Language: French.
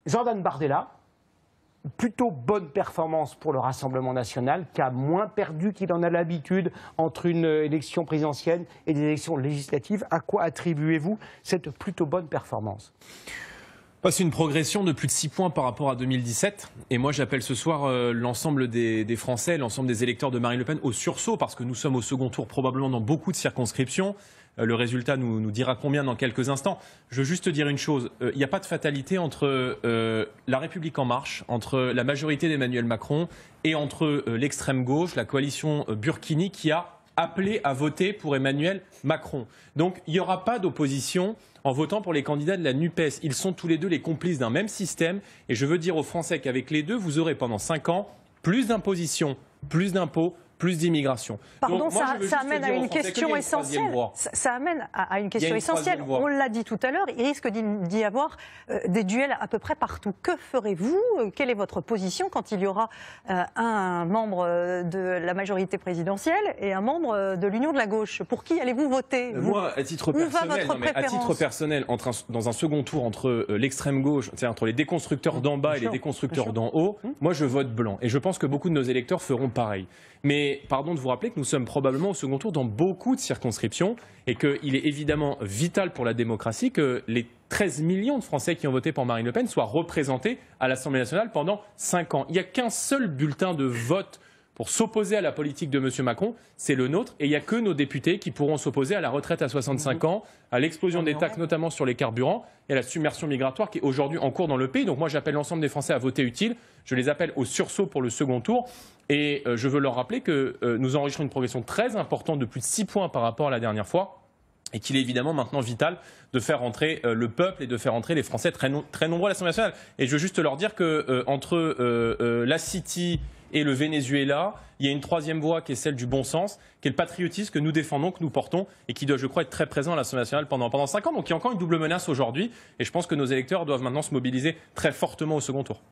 Jordan Bardella, plutôt bonne performance pour le Rassemblement national, qui a moins perdu qu'il en a l'habitude entre une élection présidentielle et des élections législatives. À quoi attribuez-vous cette plutôt bonne performance ? C'est une progression de plus de 6 points par rapport à 2017. Et moi, j'appelle ce soir l'ensemble des Français, l'ensemble des électeurs de Marine Le Pen au sursaut, parce que nous sommes au second tour probablement dans beaucoup de circonscriptions. Le résultat nous dira combien dans quelques instants. Je veux juste dire une chose, il n'y a pas de fatalité entre La République En Marche, entre la majorité d'Emmanuel Macron et entre l'extrême gauche, la coalition Burkini, qui a appelé à voter pour Emmanuel Macron. Donc il n'y aura pas d'opposition en votant pour les candidats de la NUPES. Ils sont tous les deux les complices d'un même système. Et je veux dire aux Français qu'avec les deux, vous aurez pendant 5 ans plus d'imposition, plus d'impôts, plus d'immigration. Pardon, ça amène à une question essentielle. Ça amène à une question essentielle. On l'a dit tout à l'heure, il risque d'y avoir des duels à peu près partout. Que ferez-vous? Quelle est votre position quand il y aura un membre de la majorité présidentielle et un membre de l'Union de la gauche? Pour qui allez-vous voter? Moi, à titre personnel, dans un second tour entre l'extrême gauche, c'est-à-dire entre les déconstructeurs d'en bas et les déconstructeurs d'en haut, moi je vote blanc. Et je pense que beaucoup de nos électeurs feront pareil. Mais pardon de vous rappeler que nous sommes probablement au second tour dans beaucoup de circonscriptions et qu'il est évidemment vital pour la démocratie que les 13 millions de Français qui ont voté pour Marine Le Pen soient représentés à l'Assemblée nationale pendant 5 ans. Il n'y a qu'un seul bulletin de vote pour s'opposer à la politique de M. Macron, c'est le nôtre, et il n'y a que nos députés qui pourront s'opposer à la retraite à 65 ans, à l'explosion des taxes, notamment sur les carburants, et à la submersion migratoire qui est aujourd'hui en cours dans le pays. Donc moi j'appelle l'ensemble des Français à voter utile, je les appelle au sursaut pour le second tour, et je veux leur rappeler que nous enregistrons une progression très importante de plus de 6 points par rapport à la dernière fois, et qu'il est évidemment maintenant vital de faire rentrer le peuple et de faire rentrer les Français très nombreux à l'Assemblée nationale. Et je veux juste leur dire que entre la City et le Venezuela, il y a une troisième voie qui est celle du bon sens, qui est le patriotisme que nous défendons, que nous portons et qui doit, je crois, être très présent à l'Assemblée nationale pendant 5 ans. Donc il y a encore une double menace aujourd'hui et je pense que nos électeurs doivent maintenant se mobiliser très fortement au second tour.